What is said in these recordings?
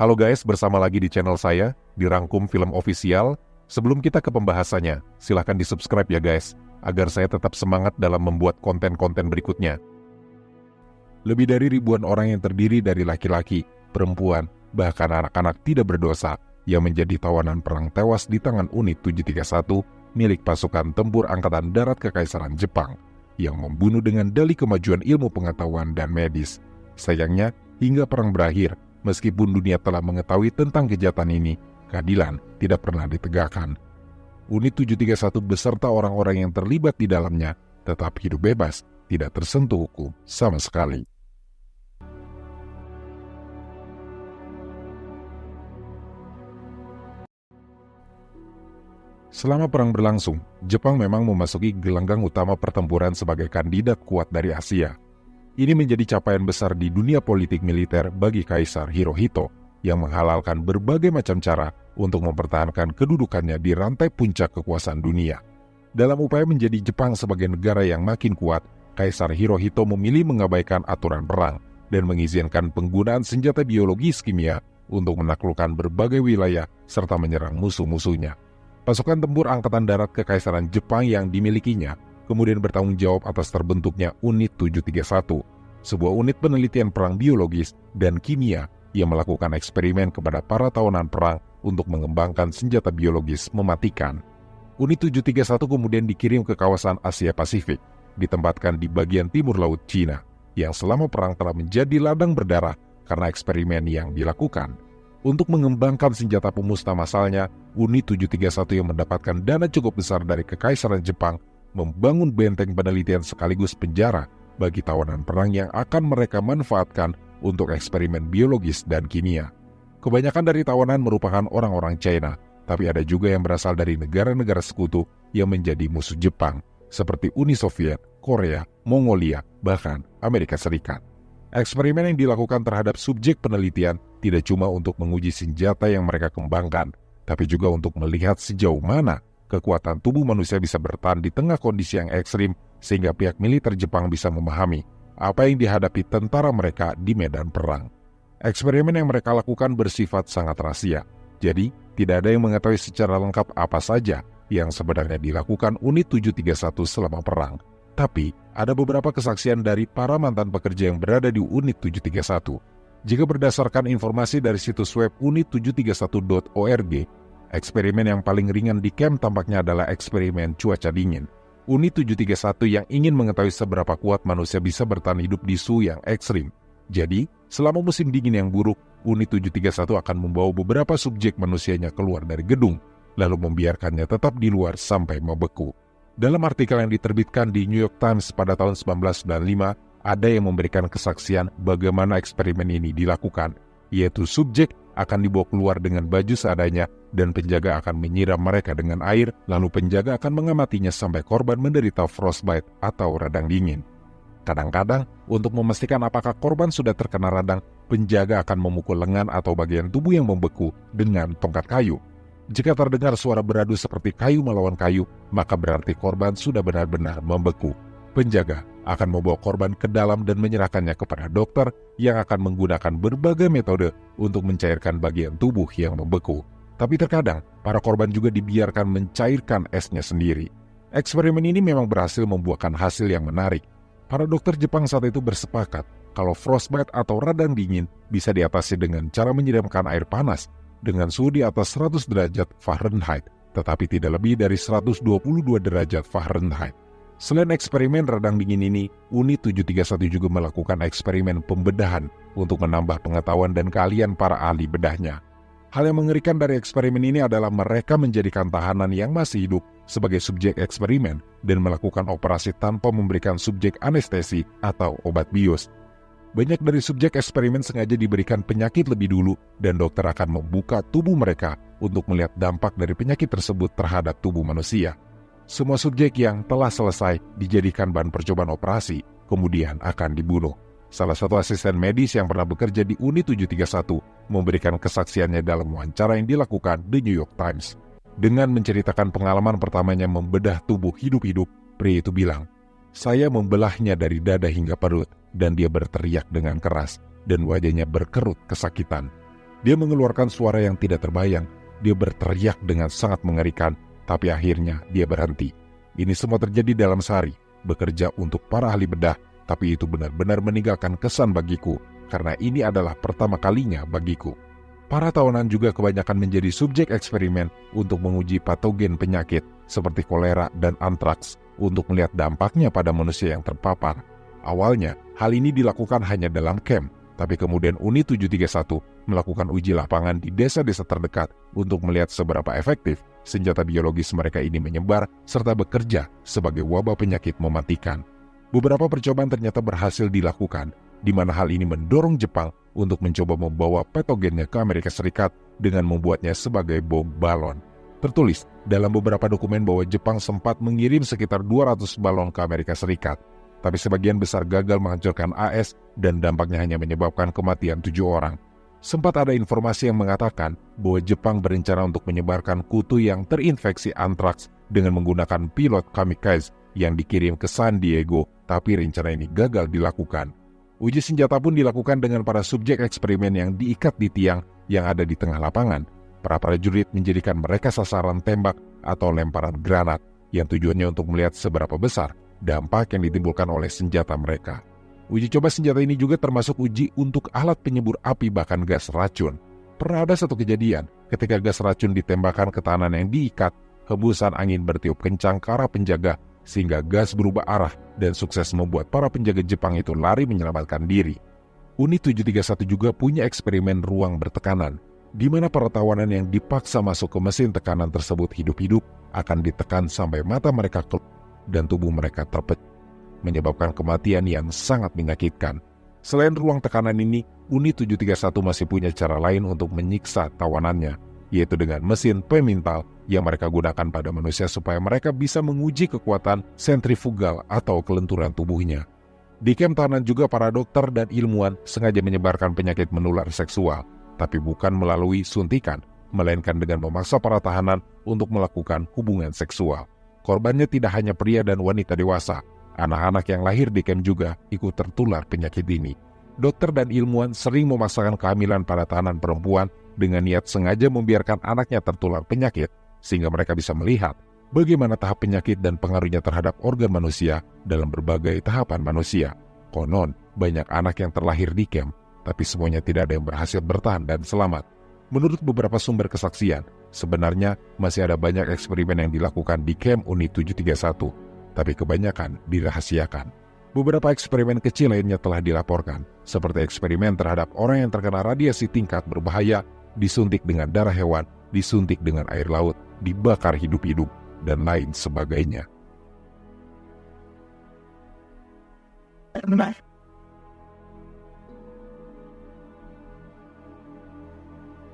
Halo guys, bersama lagi di channel saya, Dirangkum Film Official. Sebelum kita ke pembahasannya, silahkan di-subscribe ya guys, agar saya tetap semangat dalam membuat konten-konten berikutnya. Lebih dari ribuan orang yang terdiri dari laki-laki, perempuan, bahkan anak-anak tidak berdosa yang menjadi tawanan perang tewas di tangan Unit 731 milik pasukan tempur Angkatan Darat Kekaisaran Jepang yang membunuh dengan dalih kemajuan ilmu pengetahuan dan medis. Sayangnya, hingga perang berakhir, meskipun dunia telah mengetahui tentang kejahatan ini, keadilan tidak pernah ditegakkan. Unit 731 beserta orang-orang yang terlibat di dalamnya tetap hidup bebas, tidak tersentuh hukum sama sekali. Selama perang berlangsung, Jepang memang memasuki gelanggang utama pertempuran sebagai kandidat kuat dari Asia. Ini menjadi capaian besar di dunia politik militer bagi Kaisar Hirohito yang menghalalkan berbagai macam cara untuk mempertahankan kedudukannya di rantai puncak kekuasaan dunia. Dalam upaya menjadi Jepang sebagai negara yang makin kuat, Kaisar Hirohito memilih mengabaikan aturan perang dan mengizinkan penggunaan senjata biologis kimia untuk menaklukkan berbagai wilayah serta menyerang musuh-musuhnya. Pasukan tempur Angkatan Darat Kekaisaran Jepang yang dimilikinya kemudian bertanggung jawab atas terbentuknya Unit 731, sebuah unit penelitian perang biologis dan kimia yang melakukan eksperimen kepada para tawanan perang untuk mengembangkan senjata biologis mematikan. Unit 731 kemudian dikirim ke kawasan Asia Pasifik, ditempatkan di bagian timur Laut Cina, yang selama perang telah menjadi ladang berdarah karena eksperimen yang dilakukan. Untuk mengembangkan senjata pemusnah massalnya, Unit 731 yang mendapatkan dana cukup besar dari Kekaisaran Jepang membangun benteng penelitian sekaligus penjara bagi tawanan perang yang akan mereka manfaatkan untuk eksperimen biologis dan kimia. Kebanyakan dari tawanan merupakan orang-orang China, tapi ada juga yang berasal dari negara-negara sekutu yang menjadi musuh Jepang, seperti Uni Soviet, Korea, Mongolia, bahkan Amerika Serikat. Eksperimen yang dilakukan terhadap subjek penelitian tidak cuma untuk menguji senjata yang mereka kembangkan, tapi juga untuk melihat sejauh mana kekuatan tubuh manusia bisa bertahan di tengah kondisi yang ekstrim sehingga pihak militer Jepang bisa memahami apa yang dihadapi tentara mereka di medan perang. Eksperimen yang mereka lakukan bersifat sangat rahasia, jadi tidak ada yang mengetahui secara lengkap apa saja yang sebenarnya dilakukan Unit 731 selama perang. Tapi, ada beberapa kesaksian dari para mantan pekerja yang berada di Unit 731. Jika berdasarkan informasi dari situs web unit731.org, eksperimen yang paling ringan di camp tampaknya adalah eksperimen cuaca dingin. Unit 731 yang ingin mengetahui seberapa kuat manusia bisa bertahan hidup di suhu yang ekstrim. Jadi, selama musim dingin yang buruk, Unit 731 akan membawa beberapa subjek manusianya keluar dari gedung, lalu membiarkannya tetap di luar sampai membeku. Dalam artikel yang diterbitkan di New York Times pada tahun 1995, ada yang memberikan kesaksian bagaimana eksperimen ini dilakukan, yaitu subjek akan dibawa keluar dengan baju seadanya dan penjaga akan menyiram mereka dengan air, lalu penjaga akan mengamatinya sampai korban menderita frostbite atau radang dingin. Kadang-kadang, untuk memastikan apakah korban sudah terkena radang, penjaga akan memukul lengan atau bagian tubuh yang membeku dengan tongkat kayu. Jika terdengar suara beradu seperti kayu melawan kayu, maka berarti korban sudah benar-benar membeku. Penjaga akan membawa korban ke dalam dan menyerahkannya kepada dokter yang akan menggunakan berbagai metode untuk mencairkan bagian tubuh yang membeku. Tapi terkadang, para korban juga dibiarkan mencairkan esnya sendiri. Eksperimen ini memang berhasil membuahkan hasil yang menarik. Para dokter Jepang saat itu bersepakat kalau frostbite atau radang dingin bisa diatasi dengan cara menyiramkan air panas dengan suhu di atas 100 derajat Fahrenheit, tetapi tidak lebih dari 122 derajat Fahrenheit. Selain eksperimen radang dingin ini, Unit 731 juga melakukan eksperimen pembedahan untuk menambah pengetahuan dan keahlian para ahli bedahnya. Hal yang mengerikan dari eksperimen ini adalah mereka menjadikan tahanan yang masih hidup sebagai subjek eksperimen dan melakukan operasi tanpa memberikan subjek anestesi atau obat bius. Banyak dari subjek eksperimen sengaja diberikan penyakit lebih dulu dan dokter akan membuka tubuh mereka untuk melihat dampak dari penyakit tersebut terhadap tubuh manusia. Semua subjek yang telah selesai dijadikan bahan percobaan operasi, kemudian akan dibunuh. Salah satu asisten medis yang pernah bekerja di Unit 731 memberikan kesaksiannya dalam wawancara yang dilakukan The New York Times. Dengan menceritakan pengalaman pertamanya membedah tubuh hidup-hidup, pria itu bilang, "Saya membelahnya dari dada hingga perut, dan dia berteriak dengan keras, dan wajahnya berkerut kesakitan. Dia mengeluarkan suara yang tidak terbayang. Dia berteriak dengan sangat mengerikan, tapi akhirnya dia berhenti. Ini semua terjadi dalam sehari, bekerja untuk para ahli bedah, tapi itu benar-benar meninggalkan kesan bagiku, karena ini adalah pertama kalinya bagiku. Para tawanan juga kebanyakan menjadi subjek eksperimen untuk menguji patogen penyakit seperti kolera dan antraks untuk melihat dampaknya pada manusia yang terpapar. Awalnya, hal ini dilakukan hanya dalam camp, tapi kemudian Unit 731 melakukan uji lapangan di desa-desa terdekat untuk melihat seberapa efektif senjata biologis mereka ini menyebar serta bekerja sebagai wabah penyakit mematikan. Beberapa percobaan ternyata berhasil dilakukan, di mana hal ini mendorong Jepang untuk mencoba membawa patogennya ke Amerika Serikat dengan membuatnya sebagai bom balon. Tertulis dalam beberapa dokumen bahwa Jepang sempat mengirim sekitar 200 balon ke Amerika Serikat, tapi sebagian besar gagal menghancurkan AS dan dampaknya hanya menyebabkan kematian 7 orang. Sempat ada informasi yang mengatakan bahwa Jepang berencana untuk menyebarkan kutu yang terinfeksi antraks dengan menggunakan pilot kamikaze yang dikirim ke San Diego, tapi rencana ini gagal dilakukan. Uji senjata pun dilakukan dengan para subjek eksperimen yang diikat di tiang yang ada di tengah lapangan. Para prajurit menjadikan mereka sasaran tembak atau lemparan granat yang tujuannya untuk melihat seberapa besar dampak yang ditimbulkan oleh senjata mereka. Uji coba senjata ini juga termasuk uji untuk alat penyembur api bahkan gas racun. Pernah ada satu kejadian ketika gas racun ditembakkan ke tahanan yang diikat, hembusan angin bertiup kencang ke arah penjaga sehingga gas berubah arah dan sukses membuat para penjaga Jepang itu lari menyelamatkan diri. Unit 731 juga punya eksperimen ruang bertekanan, di mana para tawanan yang dipaksa masuk ke mesin tekanan tersebut hidup-hidup akan ditekan sampai mata mereka keluar dan tubuh mereka terpecah, menyebabkan kematian yang sangat menyakitkan. Selain ruang tekanan ini, Unit 731 masih punya cara lain untuk menyiksa tawanannya, yaitu dengan mesin pemintal yang mereka gunakan pada manusia supaya mereka bisa menguji kekuatan sentrifugal atau kelenturan tubuhnya. Di kamp tahanan juga para dokter dan ilmuwan sengaja menyebarkan penyakit menular seksual, tapi bukan melalui suntikan, melainkan dengan memaksa para tahanan untuk melakukan hubungan seksual. Korbannya tidak hanya pria dan wanita dewasa, anak-anak yang lahir di kamp juga ikut tertular penyakit ini. Dokter dan ilmuwan sering memaksakan kehamilan pada tahanan perempuan dengan niat sengaja membiarkan anaknya tertular penyakit, sehingga mereka bisa melihat bagaimana tahap penyakit dan pengaruhnya terhadap organ manusia dalam berbagai tahapan manusia. Konon, banyak anak yang terlahir di kamp, tapi semuanya tidak ada yang berhasil bertahan dan selamat. Menurut beberapa sumber kesaksian, sebenarnya masih ada banyak eksperimen yang dilakukan di kamp Unit 731, tapi kebanyakan dirahasiakan. Beberapa eksperimen kecil lainnya telah dilaporkan, seperti eksperimen terhadap orang yang terkena radiasi tingkat berbahaya, disuntik dengan darah hewan, disuntik dengan air laut, dibakar hidup-hidup, dan lain sebagainya.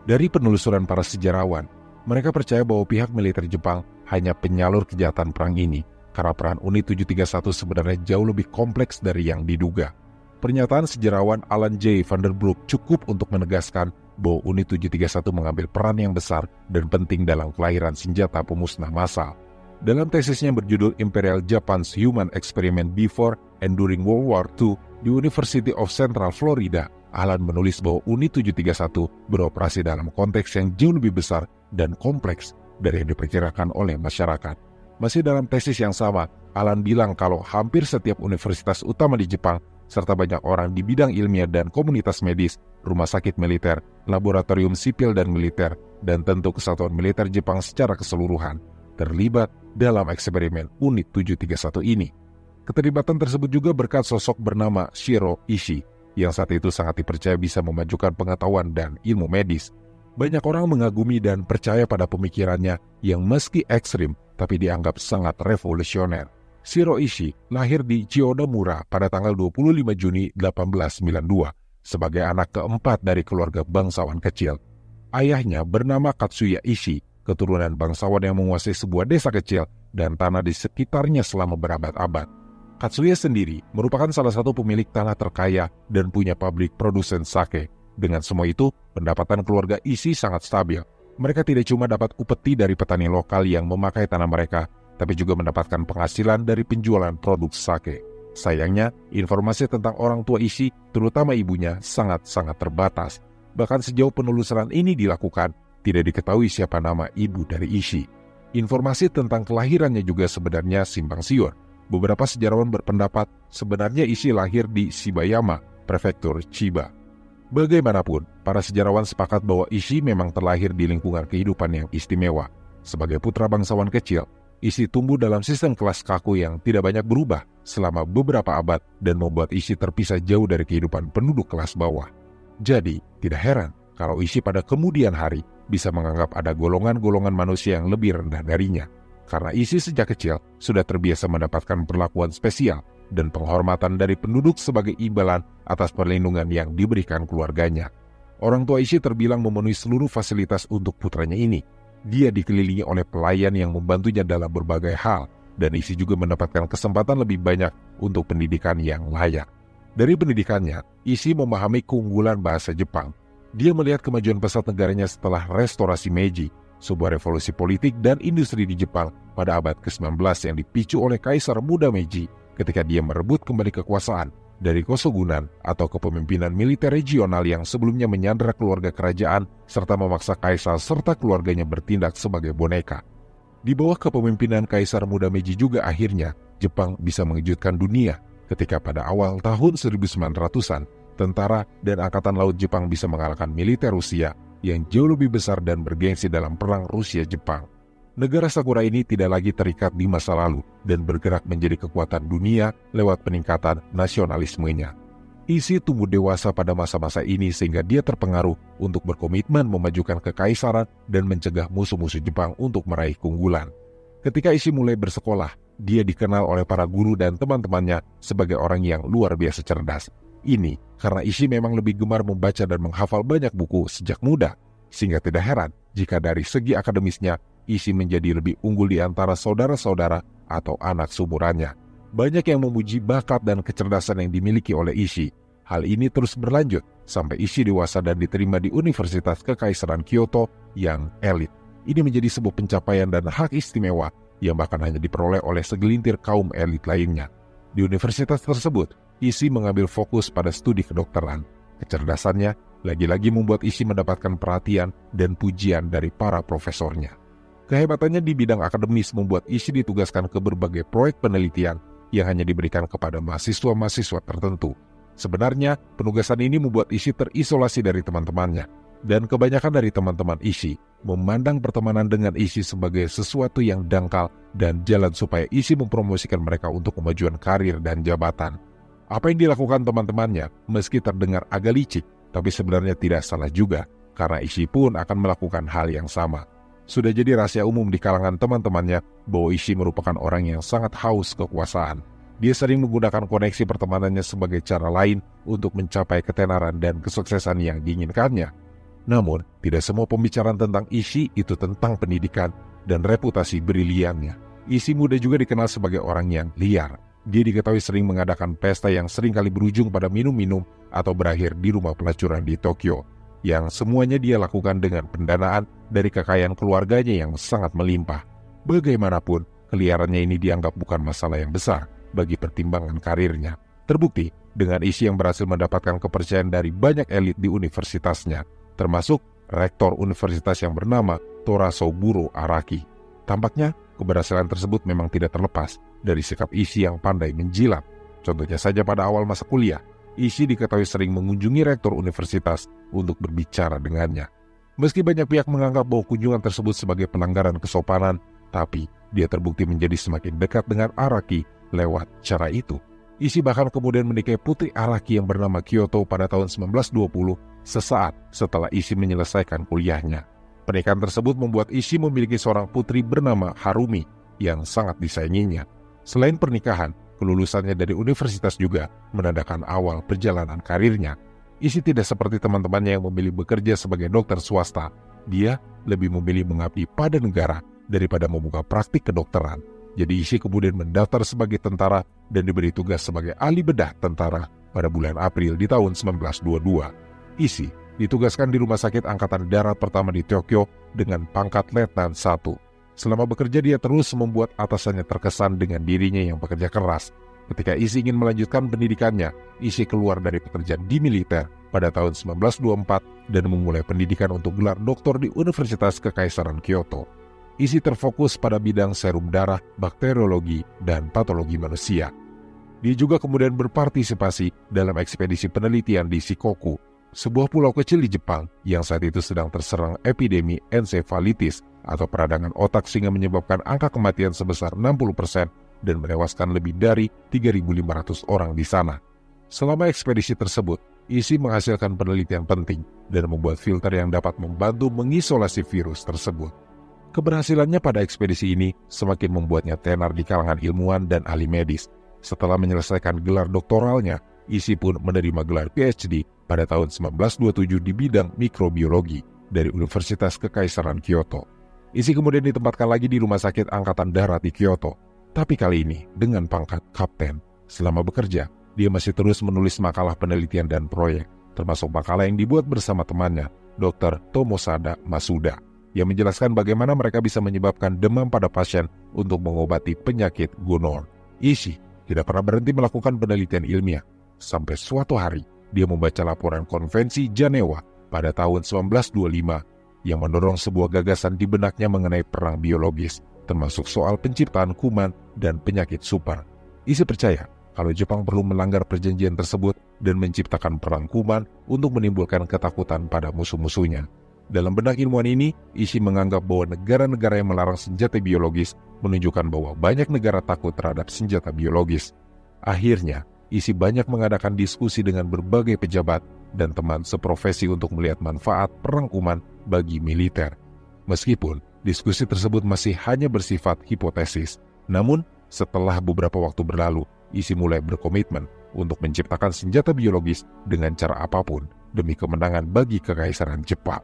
Dari penelusuran para sejarawan, mereka percaya bahwa pihak militer Jepang hanya penyalur kejahatan perang ini, karena peran Unit 731 sebenarnya jauh lebih kompleks dari yang diduga. Pernyataan sejarawan Alan J. Vanderbroek cukup untuk menegaskan bahwa Unit 731 mengambil peran yang besar dan penting dalam kelahiran senjata pemusnah massal. Dalam tesisnya berjudul Imperial Japan's Human Experiment Before and During World War II di University of Central Florida, Alan menulis bahwa Unit 731 beroperasi dalam konteks yang jauh lebih besar dan kompleks dari yang diperkirakan oleh masyarakat. Masih dalam tesis yang sama, Alan bilang kalau hampir setiap universitas utama di Jepang, serta banyak orang di bidang ilmiah dan komunitas medis, rumah sakit militer, laboratorium sipil dan militer, dan tentu kesatuan militer Jepang secara keseluruhan, terlibat dalam eksperimen Unit 731 ini. Keterlibatan tersebut juga berkat sosok bernama Shiro Ishii, yang saat itu sangat dipercaya bisa memajukan pengetahuan dan ilmu medis. Banyak orang mengagumi dan percaya pada pemikirannya yang meski ekstrim, tapi dianggap sangat revolusioner. Shiro Ishii lahir di Chiyoda-mura pada tanggal 25 Juni 1892 sebagai anak keempat dari keluarga bangsawan kecil. Ayahnya bernama Katsuya Ishii, keturunan bangsawan yang menguasai sebuah desa kecil dan tanah di sekitarnya selama berabad-abad. Katsuya sendiri merupakan salah satu pemilik tanah terkaya dan punya pabrik produsen sake. Dengan semua itu, pendapatan keluarga Ishii sangat stabil. Mereka tidak cuma dapat upeti dari petani lokal yang memakai tanah mereka, tapi juga mendapatkan penghasilan dari penjualan produk sake. Sayangnya, informasi tentang orang tua Ishii, terutama ibunya, sangat-sangat terbatas. Bahkan sejauh penelusuran ini dilakukan, tidak diketahui siapa nama ibu dari Ishii. Informasi tentang kelahirannya juga sebenarnya simpang siur. Beberapa sejarawan berpendapat sebenarnya Ishii lahir di Shibayama, prefektur Chiba. Bagaimanapun, para sejarawan sepakat bahwa Ishii memang terlahir di lingkungan kehidupan yang istimewa. Sebagai putra bangsawan kecil, Ishii tumbuh dalam sistem kelas kaku yang tidak banyak berubah selama beberapa abad dan membuat Ishii terpisah jauh dari kehidupan penduduk kelas bawah. Jadi, tidak heran kalau Ishii pada kemudian hari bisa menganggap ada golongan-golongan manusia yang lebih rendah darinya. Karena Ishii sejak kecil sudah terbiasa mendapatkan perlakuan spesial dan penghormatan dari penduduk sebagai imbalan atas perlindungan yang diberikan keluarganya. Orang tua Ishii terbilang memenuhi seluruh fasilitas untuk putranya ini. Dia dikelilingi oleh pelayan yang membantunya dalam berbagai hal, dan Ishii juga mendapatkan kesempatan lebih banyak untuk pendidikan yang layak. Dari pendidikannya, Ishii memahami keunggulan bahasa Jepang. Dia melihat kemajuan pesat negaranya setelah restorasi Meiji, sebuah revolusi politik dan industri di Jepang pada abad ke-19 yang dipicu oleh Kaisar Muda Meiji ketika dia merebut kembali kekuasaan dari Koshogunan atau kepemimpinan militer regional yang sebelumnya menyandra keluarga kerajaan serta memaksa kaisar serta keluarganya bertindak sebagai boneka. Di bawah kepemimpinan Kaisar Muda Meiji juga akhirnya Jepang bisa mengejutkan dunia ketika pada awal tahun 1900-an tentara dan angkatan laut Jepang bisa mengalahkan militer Rusia yang jauh lebih besar dan bergengsi dalam perang Rusia-Jepang. Negara Sakura ini tidak lagi terikat di masa lalu dan bergerak menjadi kekuatan dunia lewat peningkatan nasionalismenya. Ishii tumbuh dewasa pada masa-masa ini sehingga dia terpengaruh untuk berkomitmen memajukan kekaisaran dan mencegah musuh-musuh Jepang untuk meraih keunggulan. Ketika Ishii mulai bersekolah, dia dikenal oleh para guru dan teman-temannya sebagai orang yang luar biasa cerdas. Ini karena Ishii memang lebih gemar membaca dan menghafal banyak buku sejak muda, sehingga tidak heran jika dari segi akademisnya Ishii menjadi lebih unggul di antara saudara-saudara atau anak seumurannya. Banyak yang memuji bakat dan kecerdasan yang dimiliki oleh Ishii. Hal ini terus berlanjut sampai Ishii dewasa dan diterima di Universitas Kekaisaran Kyoto yang elit. Ini menjadi sebuah pencapaian dan hak istimewa yang bahkan hanya diperoleh oleh segelintir kaum elit lainnya. Di universitas tersebut, Ishii mengambil fokus pada studi kedokteran. Kecerdasannya lagi-lagi membuat Ishii mendapatkan perhatian dan pujian dari para profesornya. Kehebatannya di bidang akademis membuat Ishii ditugaskan ke berbagai proyek penelitian yang hanya diberikan kepada mahasiswa-mahasiswa tertentu. Sebenarnya, penugasan ini membuat Ishii terisolasi dari teman-temannya, dan kebanyakan dari teman-teman Ishii memandang pertemanan dengan Ishii sebagai sesuatu yang dangkal dan jalan supaya Ishii mempromosikan mereka untuk kemajuan karir dan jabatan. Apa yang dilakukan teman-temannya meski terdengar agak licik, tapi sebenarnya tidak salah juga, karena Ishii pun akan melakukan hal yang sama. Sudah jadi rahasia umum di kalangan teman-temannya bahwa Ishii merupakan orang yang sangat haus kekuasaan. Dia sering menggunakan koneksi pertemanannya sebagai cara lain untuk mencapai ketenaran dan kesuksesan yang diinginkannya. Namun, tidak semua pembicaraan tentang Ishii itu tentang pendidikan dan reputasi briliannya. Ishii muda juga dikenal sebagai orang yang liar. Dia diketahui sering mengadakan pesta yang seringkali berujung pada minum-minum atau berakhir di rumah pelacuran di Tokyo, yang semuanya dia lakukan dengan pendanaan dari kekayaan keluarganya yang sangat melimpah. Bagaimanapun, keliarannya ini dianggap bukan masalah yang besar bagi pertimbangan karirnya. Terbukti dengan Ishii yang berhasil mendapatkan kepercayaan dari banyak elit di universitasnya, termasuk rektor universitas yang bernama Torasoburo Araki. Tampaknya, keberhasilan tersebut memang tidak terlepas dari sikap Ishii yang pandai menjilat. Contohnya saja pada awal masa kuliah, Ishii diketahui sering mengunjungi rektor universitas untuk berbicara dengannya. Meski banyak pihak menganggap bahwa kunjungan tersebut sebagai pelanggaran kesopanan, tapi dia terbukti menjadi semakin dekat dengan Araki lewat cara itu. Ishii bahkan kemudian menikahi putri Araki yang bernama Kyoto pada tahun 1920, sesaat setelah Ishii menyelesaikan kuliahnya. Pernikahan tersebut membuat Ishii memiliki seorang putri bernama Harumi yang sangat disayanginya. Selain pernikahan, kelulusannya dari universitas juga menandakan awal perjalanan karirnya. Ishii tidak seperti teman-temannya yang memilih bekerja sebagai dokter swasta. Dia lebih memilih mengabdi pada negara daripada membuka praktik kedokteran. Jadi Ishii kemudian mendaftar sebagai tentara dan diberi tugas sebagai ahli bedah tentara pada bulan April di tahun 1922. Ishii ditugaskan di Rumah Sakit Angkatan Darat pertama di Tokyo dengan pangkat Letnan 1. Selama bekerja dia terus membuat atasannya terkesan dengan dirinya yang bekerja keras. Ketika Ishii ingin melanjutkan pendidikannya, Ishii keluar dari pekerjaan di militer pada tahun 1924 dan memulai pendidikan untuk gelar doktor di Universitas Kekaisaran Kyoto. Ishii terfokus pada bidang serum darah, bakteriologi, dan patologi manusia. Dia juga kemudian berpartisipasi dalam ekspedisi penelitian di Shikoku, sebuah pulau kecil di Jepang yang saat itu sedang terserang epidemi ensefalitis atau peradangan otak sehingga menyebabkan angka kematian sebesar 60% dan menewaskan lebih dari 3.500 orang di sana. Selama ekspedisi tersebut, Ishii menghasilkan penelitian penting dan membuat filter yang dapat membantu mengisolasi virus tersebut. Keberhasilannya pada ekspedisi ini semakin membuatnya tenar di kalangan ilmuwan dan ahli medis. Setelah menyelesaikan gelar doktoralnya, Ishii pun menerima gelar PhD pada tahun 1927 di bidang mikrobiologi dari Universitas Kekaisaran Kyoto. Ishii kemudian ditempatkan lagi di Rumah Sakit Angkatan Darat di Kyoto, tapi kali ini dengan pangkat kapten. Selama bekerja, dia masih terus menulis makalah penelitian dan proyek, termasuk makalah yang dibuat bersama temannya, Dr. Tomosada Masuda, yang menjelaskan bagaimana mereka bisa menyebabkan demam pada pasien untuk mengobati penyakit gonor. Ishii tidak pernah berhenti melakukan penelitian ilmiah, sampai suatu hari dia membaca laporan Konvensi Jenewa pada tahun 1925 yang mendorong sebuah gagasan di benaknya mengenai perang biologis, termasuk soal penciptaan kuman dan penyakit super. Ishii percaya kalau Jepang perlu melanggar perjanjian tersebut dan menciptakan perang kuman untuk menimbulkan ketakutan pada musuh-musuhnya. Dalam benak ilmuwan ini, Ishii menganggap bahwa negara-negara yang melarang senjata biologis menunjukkan bahwa banyak negara takut terhadap senjata biologis. Akhirnya, Ishii banyak mengadakan diskusi dengan berbagai pejabat dan teman seprofesi untuk melihat manfaat perang kuman bagi militer. Meskipun diskusi tersebut masih hanya bersifat hipotesis, namun setelah beberapa waktu berlalu, Ishii mulai berkomitmen untuk menciptakan senjata biologis dengan cara apapun demi kemenangan bagi Kekaisaran Jepang.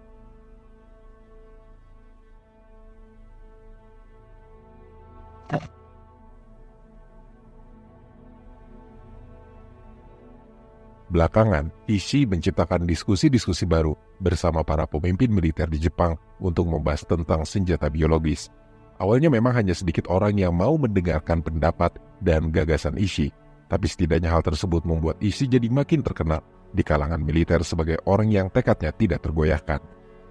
Belakangan, Ishii menciptakan diskusi-diskusi baru bersama para pemimpin militer di Jepang untuk membahas tentang senjata biologis. Awalnya memang hanya sedikit orang yang mau mendengarkan pendapat dan gagasan Ishii, tapi setidaknya hal tersebut membuat Ishii jadi makin terkenal di kalangan militer sebagai orang yang tekadnya tidak tergoyahkan.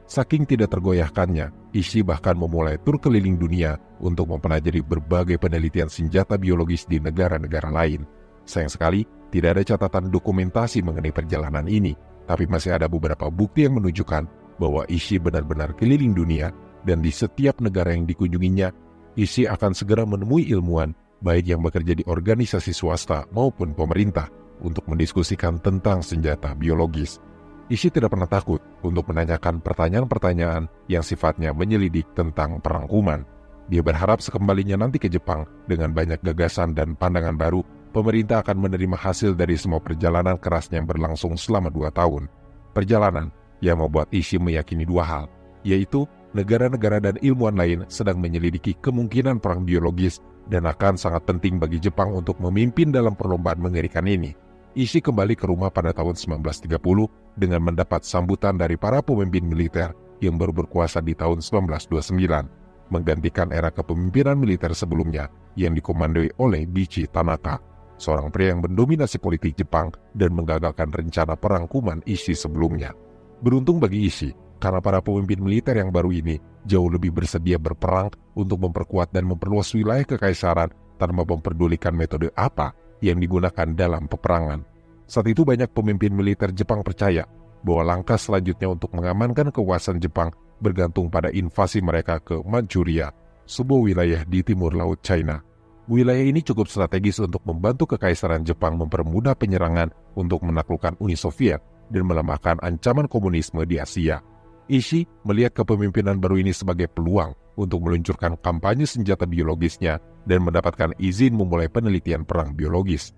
Saking tidak tergoyahkannya, Ishii bahkan memulai tur keliling dunia untuk mempelajari berbagai penelitian senjata biologis di negara-negara lain. Sayang sekali, tidak ada catatan dokumentasi mengenai perjalanan ini, tapi masih ada beberapa bukti yang menunjukkan bahwa Ishii benar-benar keliling dunia, dan di setiap negara yang dikunjunginya, Ishii akan segera menemui ilmuwan, baik yang bekerja di organisasi swasta maupun pemerintah, untuk mendiskusikan tentang senjata biologis. Ishii tidak pernah takut untuk menanyakan pertanyaan-pertanyaan yang sifatnya menyelidik tentang perang kuman. Dia berharap sekembalinya nanti ke Jepang dengan banyak gagasan dan pandangan baru, pemerintah akan menerima hasil dari semua perjalanan kerasnya yang berlangsung selama 2 tahun. Perjalanan yang membuat Ishii meyakini 2 hal, yaitu negara-negara dan ilmuwan lain sedang menyelidiki kemungkinan perang biologis dan akan sangat penting bagi Jepang untuk memimpin dalam perlombaan mengerikan ini. Ishii kembali ke rumah pada tahun 1930 dengan mendapat sambutan dari para pemimpin militer yang baru berkuasa di tahun 1929, menggantikan era kepemimpinan militer sebelumnya yang dikomandoi oleh Bichi Tanaka, seorang pria yang mendominasi politik Jepang dan menggagalkan rencana perang kuman Ishii sebelumnya. Beruntung bagi Ishii, karena para pemimpin militer yang baru ini jauh lebih bersedia berperang untuk memperkuat dan memperluas wilayah kekaisaran tanpa memperdulikan metode apa yang digunakan dalam peperangan. Saat itu banyak pemimpin militer Jepang percaya bahwa langkah selanjutnya untuk mengamankan kekuasaan Jepang bergantung pada invasi mereka ke Manchuria, sebuah wilayah di timur laut China. Wilayah ini cukup strategis untuk membantu Kekaisaran Jepang mempermudah penyerangan untuk menaklukkan Uni Soviet dan melemahkan ancaman komunisme di Asia. Ishii melihat kepemimpinan baru ini sebagai peluang untuk meluncurkan kampanye senjata biologisnya dan mendapatkan izin memulai penelitian perang biologis.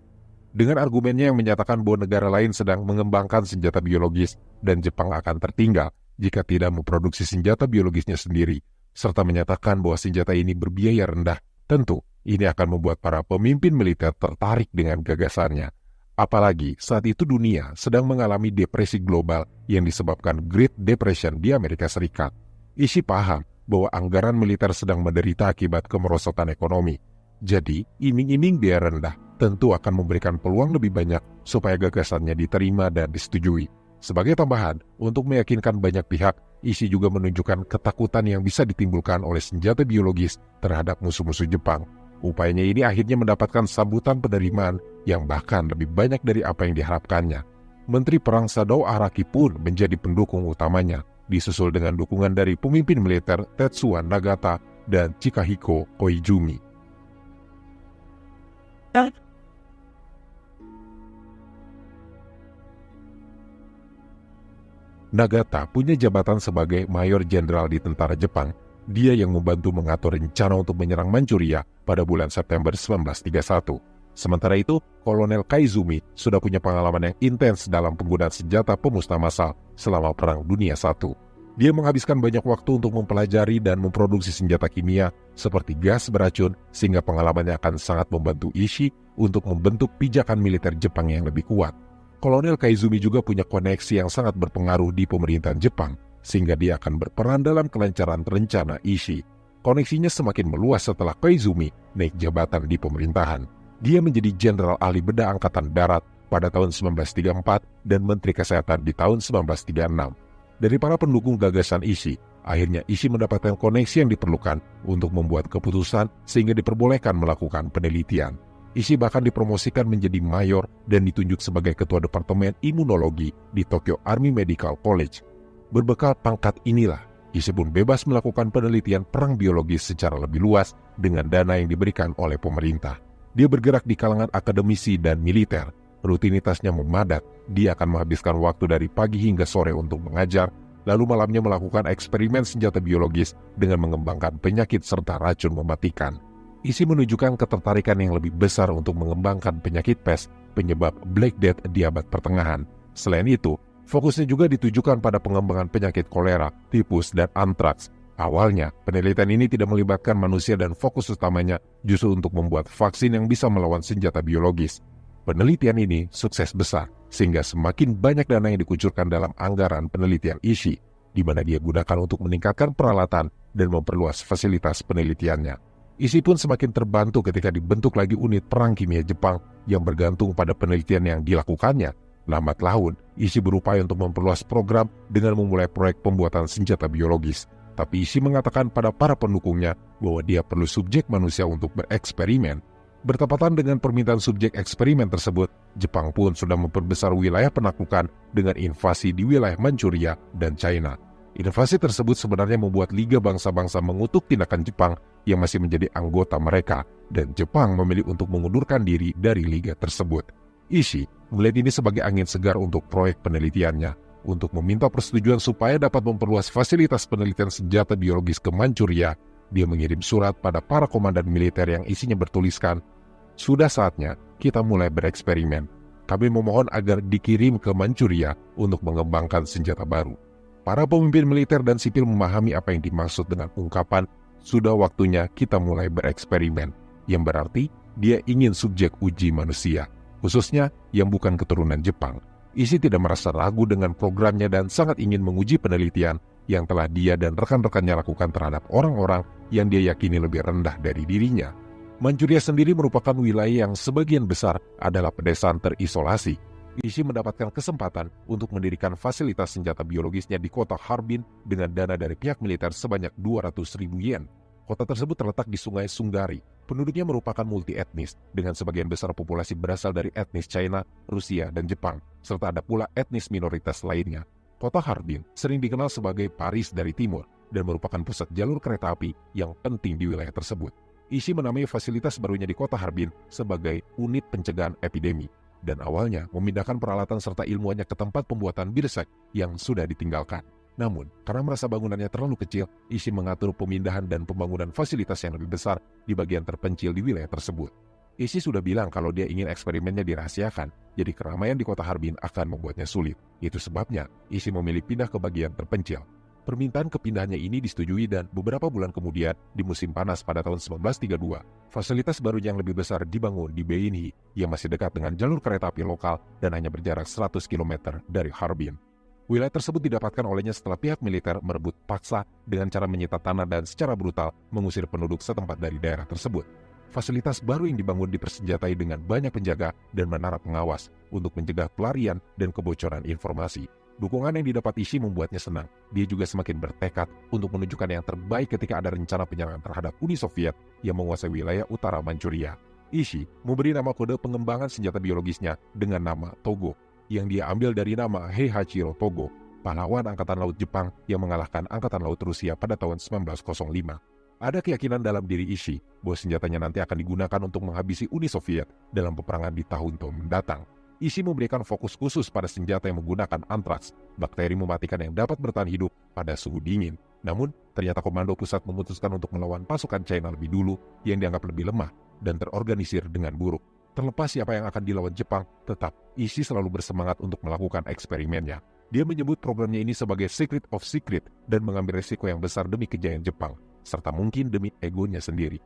Dengan argumennya yang menyatakan bahwa negara lain sedang mengembangkan senjata biologis dan Jepang akan tertinggal jika tidak memproduksi senjata biologisnya sendiri, serta menyatakan bahwa senjata ini berbiaya rendah, tentu ini akan membuat para pemimpin militer tertarik dengan gagasannya. Apalagi saat itu dunia sedang mengalami depresi global yang disebabkan Great Depression di Amerika Serikat. Ishii paham bahwa anggaran militer sedang menderita akibat kemerosotan ekonomi. Jadi, iming-iming biaya rendah tentu akan memberikan peluang lebih banyak supaya gagasannya diterima dan disetujui. Sebagai tambahan, untuk meyakinkan banyak pihak, ISI juga menunjukkan ketakutan yang bisa ditimbulkan oleh senjata biologis terhadap musuh-musuh Jepang. Upayanya ini akhirnya mendapatkan sambutan penerimaan yang bahkan lebih banyak dari apa yang diharapkannya. Menteri Perang Sadao Araki pun menjadi pendukung utamanya, disusul dengan dukungan dari pemimpin militer Tetsuya Nagata dan Chikahiko Koizumi. Nagata punya jabatan sebagai Mayor Jenderal di tentara Jepang. Dia yang membantu mengatur rencana untuk menyerang Manchuria pada bulan September 1931. Sementara itu, Kolonel Kaizumi sudah punya pengalaman yang intens dalam penggunaan senjata pemusnah massal selama Perang Dunia I. Dia menghabiskan banyak waktu untuk mempelajari dan memproduksi senjata kimia seperti gas beracun, sehingga pengalamannya akan sangat membantu Ishii untuk membentuk pijakan militer Jepang yang lebih kuat. Kolonel Kaizumi juga punya koneksi yang sangat berpengaruh di pemerintahan Jepang, sehingga dia akan berperan dalam kelancaran rencana Ishii. Koneksinya semakin meluas setelah Kaizumi naik jabatan di pemerintahan. Dia menjadi Jenderal Ahli Bedah Angkatan Darat pada tahun 1934 dan Menteri Kesehatan di tahun 1936. Dari para pendukung gagasan Ishii, akhirnya Ishii mendapatkan koneksi yang diperlukan untuk membuat keputusan sehingga diperbolehkan melakukan penelitian. Ishii bahkan dipromosikan menjadi mayor dan ditunjuk sebagai ketua Departemen Imunologi di Tokyo Army Medical College. Berbekal pangkat inilah, Ishii pun bebas melakukan penelitian perang biologis secara lebih luas dengan dana yang diberikan oleh pemerintah. Dia bergerak di kalangan akademisi dan militer. Rutinitasnya memadat, dia akan menghabiskan waktu dari pagi hingga sore untuk mengajar, lalu malamnya melakukan eksperimen senjata biologis dengan mengembangkan penyakit serta racun mematikan. Ishii menunjukkan ketertarikan yang lebih besar untuk mengembangkan penyakit pes, penyebab Black Death di abad pertengahan. Selain itu, fokusnya juga ditujukan pada pengembangan penyakit kolera, tipus, dan antraks. Awalnya, penelitian ini tidak melibatkan manusia dan fokus utamanya justru untuk membuat vaksin yang bisa melawan senjata biologis. Penelitian ini sukses besar, sehingga semakin banyak dana yang dikucurkan dalam anggaran penelitian Ishii, di mana dia gunakan untuk meningkatkan peralatan dan memperluas fasilitas penelitiannya. Ishii pun semakin terbantu ketika dibentuk lagi unit perang kimia Jepang yang bergantung pada penelitian yang dilakukannya. Lambat laun, Ishii berupaya untuk memperluas program dengan memulai proyek pembuatan senjata biologis. Tapi Ishii mengatakan pada para pendukungnya bahwa dia perlu subjek manusia untuk bereksperimen. Bertepatan dengan permintaan subjek eksperimen tersebut, Jepang pun sudah memperbesar wilayah penaklukan dengan invasi di wilayah Manchuria dan China. Invasi tersebut sebenarnya membuat Liga Bangsa-Bangsa mengutuk tindakan Jepang yang masih menjadi anggota mereka, dan Jepang memilih untuk mengundurkan diri dari liga tersebut. Ishii melihat ini sebagai angin segar untuk proyek penelitiannya. Untuk meminta persetujuan supaya dapat memperluas fasilitas penelitian senjata biologis ke Manchuria, dia mengirim surat pada para komandan militer yang isinya bertuliskan, "Sudah saatnya kita mulai bereksperimen. Kami memohon agar dikirim ke Manchuria untuk mengembangkan senjata baru." Para pemimpin militer dan sipil memahami apa yang dimaksud dengan ungkapan "sudah waktunya kita mulai bereksperimen", yang berarti dia ingin subjek uji manusia, khususnya yang bukan keturunan Jepang. Ishii tidak merasa ragu dengan programnya dan sangat ingin menguji penelitian yang telah dia dan rekan-rekannya lakukan terhadap orang-orang yang dia yakini lebih rendah dari dirinya. Manchuria sendiri merupakan wilayah yang sebagian besar adalah pedesaan terisolasi. Ishii mendapatkan kesempatan untuk mendirikan fasilitas senjata biologisnya di kota Harbin dengan dana dari pihak militer sebanyak 200.000 yen. Kota tersebut terletak di sungai Sungari. Penduduknya merupakan multi-etnis, dengan sebagian besar populasi berasal dari etnis China, Rusia, dan Jepang, serta ada pula etnis minoritas lainnya. Kota Harbin sering dikenal sebagai Paris dari Timur, dan merupakan pusat jalur kereta api yang penting di wilayah tersebut. Ishii menamai fasilitas barunya di kota Harbin sebagai unit pencegahan epidemi, dan awalnya memindahkan peralatan serta ilmuannya ke tempat pembuatan birsek yang sudah ditinggalkan. Namun, karena merasa bangunannya terlalu kecil, Ishii mengatur pemindahan dan pembangunan fasilitas yang lebih besar di bagian terpencil di wilayah tersebut. Ishii sudah bilang kalau dia ingin eksperimennya dirahasiakan, jadi keramaian di kota Harbin akan membuatnya sulit. Itu sebabnya Ishii memilih pindah ke bagian terpencil. Permintaan kepindahannya ini disetujui dan beberapa bulan kemudian, di musim panas pada tahun 1932, fasilitas baru yang lebih besar dibangun di Beinhi yang masih dekat dengan jalur kereta api lokal dan hanya berjarak 100 km dari Harbin. Wilayah tersebut didapatkan olehnya setelah pihak militer merebut paksa dengan cara menyita tanah dan secara brutal mengusir penduduk setempat dari daerah tersebut. fasilitas baru yang dibangun dipersenjatai dengan banyak penjaga dan menara pengawas untuk mencegah pelarian dan kebocoran informasi. Dukungan yang didapat Ishii membuatnya senang. Dia juga semakin bertekad untuk menunjukkan yang terbaik ketika ada rencana penyerangan terhadap Uni Soviet yang menguasai wilayah utara Manchuria. Ishii memberi nama kode pengembangan senjata biologisnya dengan nama Togo, yang dia ambil dari nama Heihachiro Togo, pahlawan Angkatan Laut Jepang yang mengalahkan Angkatan Laut Rusia pada tahun 1905. Ada keyakinan dalam diri Ishii bahwa senjatanya nanti akan digunakan untuk menghabisi Uni Soviet dalam peperangan di tahun-tahun mendatang. Ishii memberikan fokus khusus pada senjata yang menggunakan antraks, bakteri mematikan yang dapat bertahan hidup pada suhu dingin. Namun, ternyata Komando Pusat memutuskan untuk melawan pasukan China lebih dulu yang dianggap lebih lemah dan terorganisir dengan buruk. Terlepas siapa yang akan dilawan Jepang, tetap Ishii selalu bersemangat untuk melakukan eksperimennya. Dia menyebut programnya ini sebagai secret of secret dan mengambil resiko yang besar demi kejayaan Jepang, serta mungkin demi egonya sendiri.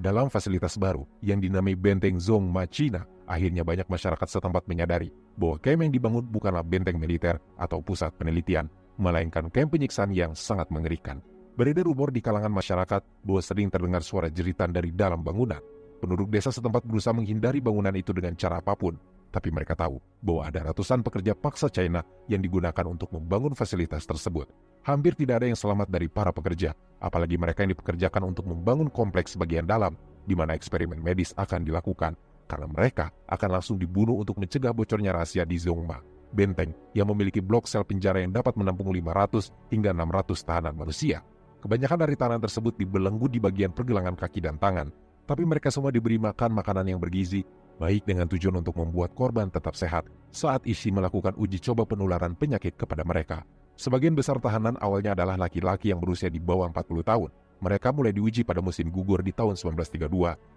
Dalam fasilitas baru yang dinamai Benteng Zongma Cina, akhirnya banyak masyarakat setempat menyadari bahwa kamp yang dibangun bukanlah benteng militer atau pusat penelitian, melainkan kamp penyiksaan yang sangat mengerikan. Beredar rumor di kalangan masyarakat bahwa sering terdengar suara jeritan dari dalam bangunan. Penduduk desa setempat berusaha menghindari bangunan itu dengan cara apapun, tapi mereka tahu bahwa ada ratusan pekerja paksa China yang digunakan untuk membangun fasilitas tersebut. Hampir tidak ada yang selamat dari para pekerja, apalagi mereka yang dipekerjakan untuk membangun kompleks bagian dalam, di mana eksperimen medis akan dilakukan, karena mereka akan langsung dibunuh untuk mencegah bocornya rahasia di Zongma, benteng yang memiliki blok sel penjara yang dapat menampung 500 hingga 600 tahanan manusia. Kebanyakan dari tahanan tersebut dibelenggu di bagian pergelangan kaki dan tangan, tapi mereka semua diberi makan makanan yang bergizi, baik dengan tujuan untuk membuat korban tetap sehat saat Ishii melakukan uji coba penularan penyakit kepada mereka. Sebagian besar tahanan awalnya adalah laki-laki yang berusia di bawah 40 tahun. Mereka mulai diuji pada musim gugur di tahun 1932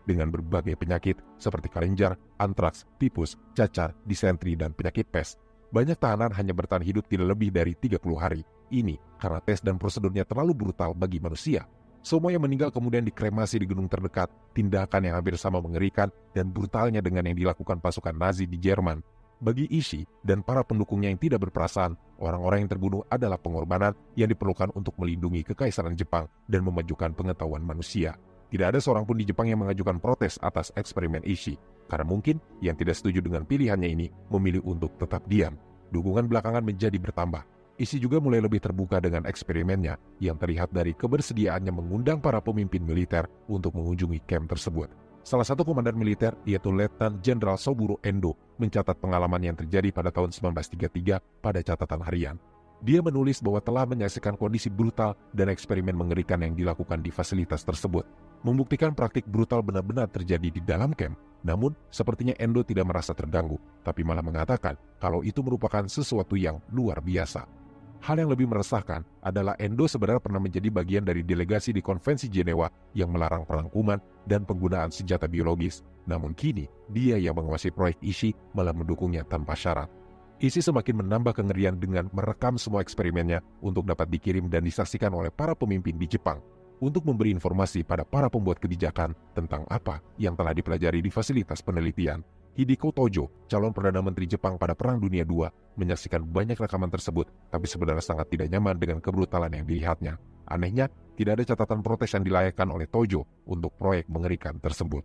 dengan berbagai penyakit seperti kelenjar, antraks, tipus, cacar, disentri, dan penyakit pes. Banyak tahanan hanya bertahan hidup tidak lebih dari 30 hari. Ini karena tes dan prosedurnya terlalu brutal bagi manusia. Semua yang meninggal kemudian dikremasi di gunung terdekat, tindakan yang hampir sama mengerikan dan brutalnya dengan yang dilakukan pasukan Nazi di Jerman. Bagi Ishii dan para pendukungnya yang tidak berperasaan, orang-orang yang terbunuh adalah pengorbanan yang diperlukan untuk melindungi kekaisaran Jepang dan memajukan pengetahuan manusia. Tidak ada seorang pun di Jepang yang mengajukan protes atas eksperimen Ishii, karena mungkin yang tidak setuju dengan pilihannya ini memilih untuk tetap diam. Dukungan belakangan menjadi bertambah. Ishii juga mulai lebih terbuka dengan eksperimennya yang terlihat dari kebersediaannya mengundang para pemimpin militer untuk mengunjungi kamp tersebut. Salah satu komandan militer, yaitu Letnan Jenderal Soburo Endo, mencatat pengalaman yang terjadi pada tahun 1933 pada catatan harian. Dia menulis bahwa telah menyaksikan kondisi brutal dan eksperimen mengerikan yang dilakukan di fasilitas tersebut, membuktikan praktik brutal benar-benar terjadi di dalam kamp. Namun, sepertinya Endo tidak merasa terganggu, tapi malah mengatakan kalau itu merupakan sesuatu yang luar biasa. Hal yang lebih meresahkan adalah Endo sebenarnya pernah menjadi bagian dari delegasi di Konvensi Jenewa yang melarang perangkuman dan penggunaan senjata biologis. Namun kini, dia yang menguasai proyek Ishii malah mendukungnya tanpa syarat. Ishii semakin menambah kengerian dengan merekam semua eksperimennya untuk dapat dikirim dan disaksikan oleh para pemimpin di Jepang, untuk memberi informasi pada para pembuat kebijakan tentang apa yang telah dipelajari di fasilitas penelitian. Hideko Tojo, calon Perdana Menteri Jepang pada Perang Dunia II, menyaksikan banyak rekaman tersebut, tapi sebenarnya sangat tidak nyaman dengan kebrutalan yang dilihatnya. Anehnya, tidak ada catatan protes yang dilayangkan oleh Tojo untuk proyek mengerikan tersebut.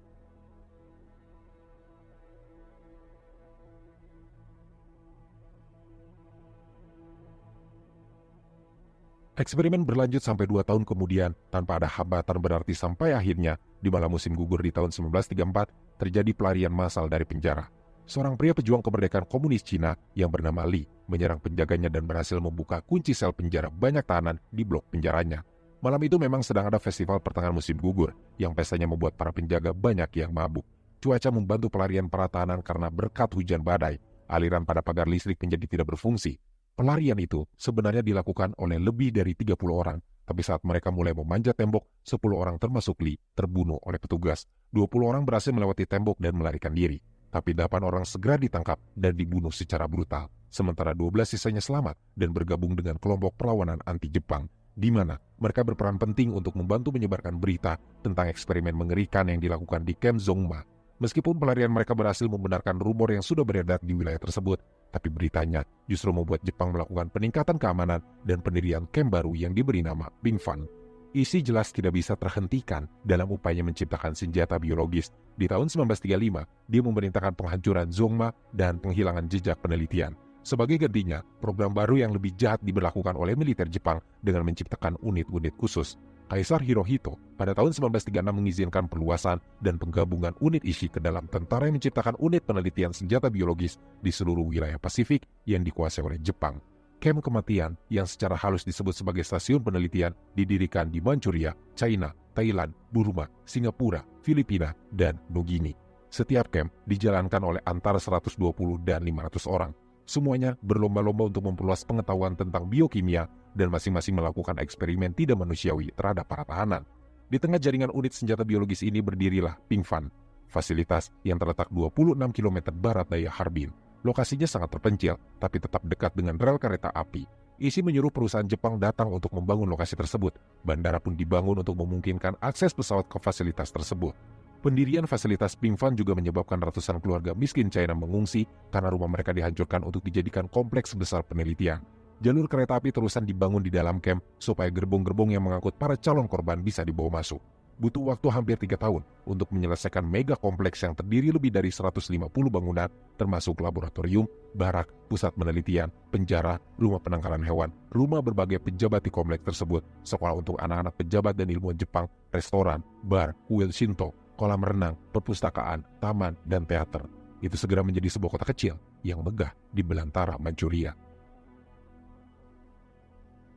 Eksperimen berlanjut sampai 2 tahun kemudian tanpa ada hambatan berarti sampai akhirnya di malam musim gugur di tahun 1934 terjadi pelarian massal dari penjara. Seorang pria pejuang kemerdekaan komunis Cina yang bernama Li menyerang penjaganya dan berhasil membuka kunci sel penjara banyak tahanan di blok penjaranya. Malam itu memang sedang ada festival pertengahan musim gugur yang pestanya membuat para penjaga banyak yang mabuk. Cuaca membantu pelarian para tahanan karena berkat hujan badai, aliran pada pagar listrik menjadi tidak berfungsi. Pelarian itu sebenarnya dilakukan oleh lebih dari 30 orang, tapi saat mereka mulai memanjat tembok, 10 orang termasuk Li terbunuh oleh petugas. 20 orang berhasil melewati tembok dan melarikan diri, tapi 8 orang segera ditangkap dan dibunuh secara brutal. Sementara 12 sisanya selamat dan bergabung dengan kelompok perlawanan anti-Jepang, di mana mereka berperan penting untuk membantu menyebarkan berita tentang eksperimen mengerikan yang dilakukan di kamp Zongma. Meskipun pelarian mereka berhasil membenarkan rumor yang sudah beredar di wilayah tersebut, tapi beritanya justru membuat Jepang melakukan peningkatan keamanan dan pendirian kamp baru yang diberi nama Bingfan. Ishii jelas tidak bisa terhentikan dalam upaya menciptakan senjata biologis. Di tahun 1935, dia memerintahkan penghancuran Zongma dan penghilangan jejak penelitian. Sebagai gantinya, program baru yang lebih jahat diberlakukan oleh militer Jepang dengan menciptakan unit-unit khusus. Kaisar Hirohito pada tahun 1936 mengizinkan perluasan dan penggabungan unit Ishii ke dalam tentara yang menciptakan unit penelitian senjata biologis di seluruh wilayah Pasifik yang dikuasai oleh Jepang. Kem kematian yang secara halus disebut sebagai stasiun penelitian didirikan di Manchuria, China, Thailand, Burma, Singapura, Filipina, dan Nugini. Setiap kem dijalankan oleh antara 120 dan 500 orang. Semuanya berlomba-lomba untuk memperluas pengetahuan tentang biokimia dan masing-masing melakukan eksperimen tidak manusiawi terhadap para tahanan. Di tengah jaringan unit senjata biologis ini berdirilah Pingfan, fasilitas yang terletak 26 km barat daya Harbin. Lokasinya sangat terpencil, tapi tetap dekat dengan rel kereta api. Ishii menyuruh perusahaan Jepang datang untuk membangun lokasi tersebut. Bandara pun dibangun untuk memungkinkan akses pesawat ke fasilitas tersebut. Pendirian fasilitas Pingfan juga menyebabkan ratusan keluarga miskin China mengungsi karena rumah mereka dihancurkan untuk dijadikan kompleks besar penelitian. Jalur kereta api terusan dibangun di dalam camp supaya gerbong-gerbong yang mengangkut para calon korban bisa dibawa masuk. Butuh waktu hampir 3 tahun untuk menyelesaikan mega kompleks yang terdiri lebih dari 150 bangunan, termasuk laboratorium, barak, pusat penelitian, penjara, rumah penangkaran hewan, rumah berbagai pejabat di kompleks tersebut, sekolah untuk anak-anak pejabat dan ilmuwan Jepang, restoran, bar, kuil Shinto, kolam renang, perpustakaan, taman, dan teater. Itu segera menjadi sebuah kota kecil yang megah di belantara Manchuria.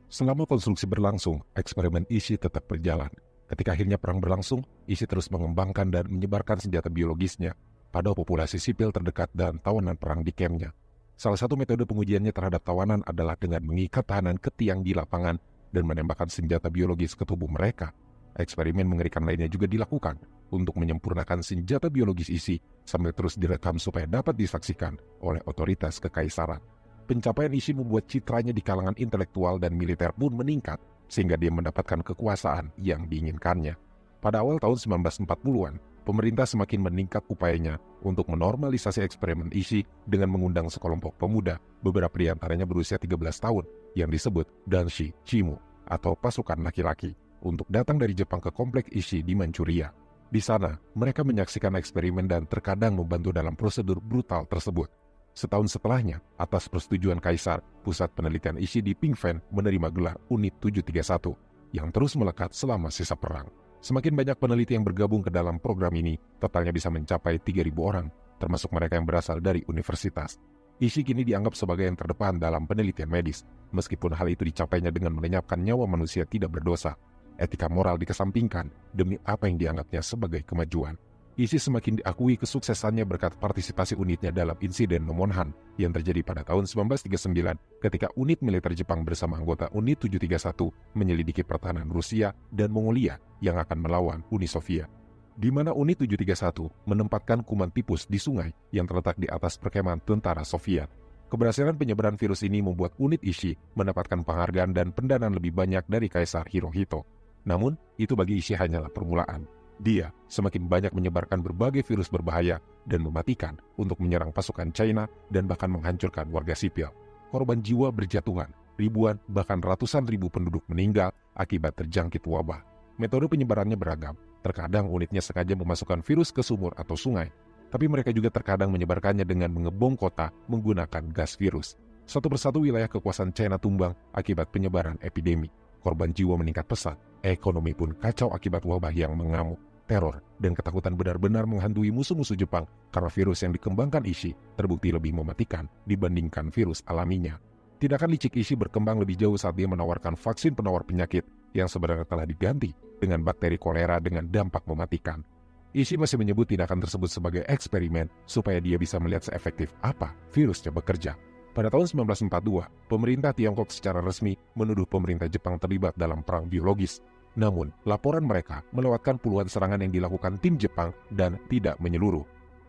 Selama konstruksi berlangsung, eksperimen Ishii tetap berjalan. Ketika akhirnya perang berlangsung, Ishii terus mengembangkan dan menyebarkan senjata biologisnya pada populasi sipil terdekat dan tawanan perang di kampnya. Salah satu metode pengujiannya terhadap tawanan adalah dengan mengikat tahanan ke tiang di lapangan dan menembakkan senjata biologis ke tubuh mereka. Eksperimen mengerikan lainnya juga dilakukan untuk menyempurnakan senjata biologis Ishii sambil terus direkam supaya dapat disaksikan oleh otoritas kekaisaran. Pencapaian Ishii membuat citranya di kalangan intelektual dan militer pun meningkat, sehingga dia mendapatkan kekuasaan yang diinginkannya. Pada awal tahun 1940-an, pemerintah semakin meningkat upayanya untuk menormalisasi eksperimen Ishii dengan mengundang sekelompok pemuda, beberapa di antaranya berusia 13 tahun, yang disebut Danshi Chimu, atau pasukan laki-laki, untuk datang dari Jepang ke kompleks Ishii di Manchuria. Di sana, mereka menyaksikan eksperimen dan terkadang membantu dalam prosedur brutal tersebut. Setahun setelahnya, atas persetujuan Kaisar, pusat penelitian Ishii di Pingfen menerima gelar Unit 731 yang terus melekat selama sisa perang. Semakin banyak peneliti yang bergabung ke dalam program ini, totalnya bisa mencapai 3.000 orang, termasuk mereka yang berasal dari universitas. Ishii kini dianggap sebagai yang terdepan dalam penelitian medis, meskipun hal itu dicapainya dengan melenyapkan nyawa manusia tidak berdosa. Etika moral dikesampingkan demi apa yang dianggapnya sebagai kemajuan. Ishii semakin diakui kesuksesannya berkat partisipasi unitnya dalam insiden Nomonhan yang terjadi pada tahun 1939 ketika unit militer Jepang bersama anggota Unit 731 menyelidiki pertahanan Rusia dan Mongolia yang akan melawan Uni Soviet. Di mana Unit 731 menempatkan kuman tipus di sungai yang terletak di atas perkemahan tentara Soviet. Keberhasilan penyebaran virus ini membuat unit Ishii mendapatkan penghargaan dan pendanaan lebih banyak dari Kaisar Hirohito. Namun, itu bagi Ishii hanyalah permulaan. Dia semakin banyak menyebarkan berbagai virus berbahaya dan mematikan untuk menyerang pasukan China dan bahkan menghancurkan warga sipil. Korban jiwa berjatuhan, ribuan bahkan ratusan ribu penduduk meninggal akibat terjangkit wabah. Metode penyebarannya beragam. Terkadang unitnya sengaja memasukkan virus ke sumur atau sungai, tapi mereka juga terkadang menyebarkannya dengan mengebom kota menggunakan gas virus. Satu persatu wilayah kekuasaan China tumbang akibat penyebaran epidemi. Korban jiwa meningkat pesat, ekonomi pun kacau akibat wabah yang mengamuk. Teror dan ketakutan benar-benar menghantui musuh-musuh Jepang karena virus yang dikembangkan Ishii terbukti lebih mematikan dibandingkan virus alaminya. Tindakan licik Ishii berkembang lebih jauh saat dia menawarkan vaksin penawar penyakit yang sebenarnya telah diganti dengan bakteri kolera dengan dampak mematikan. Ishii masih menyebut tindakan tersebut sebagai eksperimen supaya dia bisa melihat seefektif apa virusnya bekerja. Pada tahun 1942, pemerintah Tiongkok secara resmi menuduh pemerintah Jepang terlibat dalam perang biologis. Namun, laporan mereka melewatkan puluhan serangan yang dilakukan tim Jepang dan tidak menyeluruh.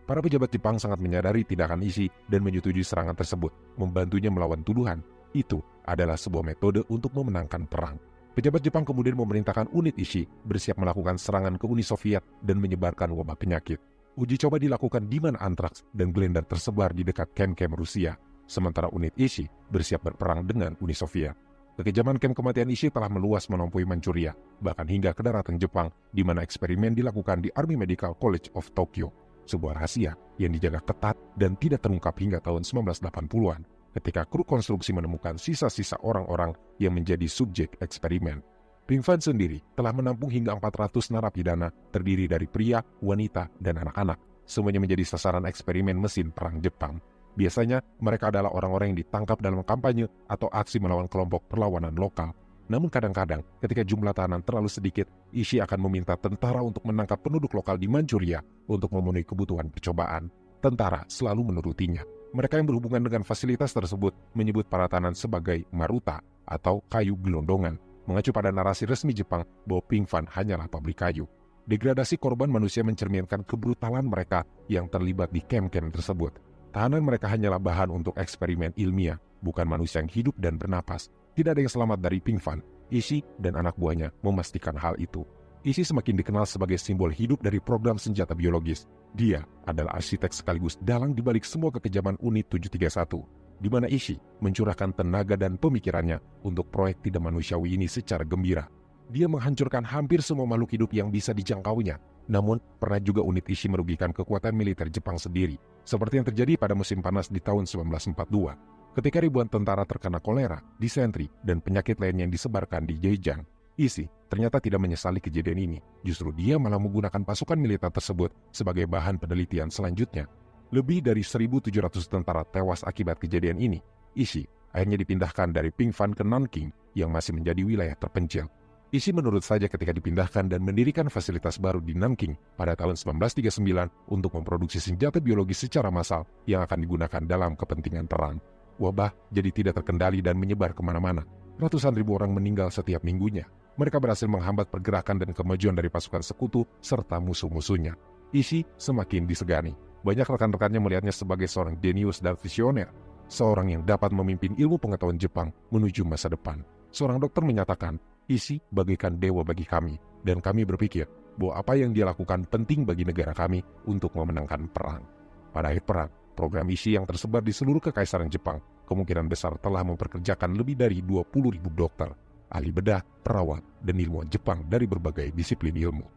Para pejabat Jepang sangat menyadari tindakan Ishii dan menyetujui serangan tersebut, membantunya melawan tuduhan. Itu adalah sebuah metode untuk memenangkan perang. Pejabat Jepang kemudian memerintahkan unit Ishii bersiap melakukan serangan ke Uni Soviet dan menyebarkan wabah penyakit. Uji coba dilakukan di mana antraks dan gelendar tersebar di dekat kem-kem Rusia, sementara unit Ishii bersiap berperang dengan Uni Soviet. Kekejaman kem kematian Ishii telah meluas melampaui Manchuria, bahkan hingga ke daratan Jepang, di mana eksperimen dilakukan di Army Medical College of Tokyo, sebuah rahasia yang dijaga ketat dan tidak terungkap hingga tahun 1980-an, ketika kru konstruksi menemukan sisa-sisa orang-orang yang menjadi subjek eksperimen. Ping Fan sendiri telah menampung hingga 400 narapidana terdiri dari pria, wanita, dan anak-anak, semuanya menjadi sasaran eksperimen mesin perang Jepang. Biasanya, mereka adalah orang-orang yang ditangkap dalam kampanye atau aksi melawan kelompok perlawanan lokal. Namun kadang-kadang, ketika jumlah tahanan terlalu sedikit, Ishii akan meminta tentara untuk menangkap penduduk lokal di Manchuria untuk memenuhi kebutuhan percobaan. Tentara selalu menurutinya. Mereka yang berhubungan dengan fasilitas tersebut menyebut para tahanan sebagai maruta atau kayu gelondongan, mengacu pada narasi resmi Jepang bahwa Ping Fan hanyalah pabrik kayu. Degradasi korban manusia mencerminkan kebrutalan mereka yang terlibat di kem-kem tersebut. Tahanan mereka hanyalah bahan untuk eksperimen ilmiah, bukan manusia yang hidup dan bernapas. Tidak ada yang selamat dari Ping Fan. Ishii dan anak buahnya memastikan hal itu. Ishii semakin dikenal sebagai simbol hidup dari program senjata biologis. Dia adalah arsitek sekaligus dalang dibalik semua kekejaman Unit 731, di mana Ishii mencurahkan tenaga dan pemikirannya untuk proyek tidak manusiawi ini secara gembira. Dia menghancurkan hampir semua makhluk hidup yang bisa dijangkaunya. Namun, pernah juga unit Ishii merugikan kekuatan militer Jepang sendiri, seperti yang terjadi pada musim panas di tahun 1942, ketika ribuan tentara terkena kolera, disentri, dan penyakit lain yang disebarkan di Zhejiang. Ishii ternyata tidak menyesali kejadian ini, justru dia malah menggunakan pasukan militer tersebut sebagai bahan penelitian selanjutnya. Lebih dari 1.700 tentara tewas akibat kejadian ini. Ishii akhirnya dipindahkan dari Ping Fan ke Nanking yang masih menjadi wilayah terpencil. Ishii menurut saja ketika dipindahkan dan mendirikan fasilitas baru di Nanking pada tahun 1939 untuk memproduksi senjata biologis secara massal yang akan digunakan dalam kepentingan perang. Wabah jadi tidak terkendali dan menyebar kemana-mana. Ratusan ribu orang meninggal setiap minggunya. Mereka berhasil menghambat pergerakan dan kemajuan dari pasukan sekutu serta musuh-musuhnya. Ishii semakin disegani. Banyak rekan-rekannya melihatnya sebagai seorang jenius dan visioner, seorang yang dapat memimpin ilmu pengetahuan Jepang menuju masa depan. Seorang dokter menyatakan, Ishii bagaikan dewa bagi kami, dan kami berpikir bahwa apa yang dia lakukan penting bagi negara kami untuk memenangkan perang. Pada akhir perang, program Ishii yang tersebar di seluruh kekaisaran Jepang kemungkinan besar telah mempekerjakan lebih dari 20.000 dokter, ahli bedah, perawat, dan ilmuwan Jepang dari berbagai disiplin ilmu.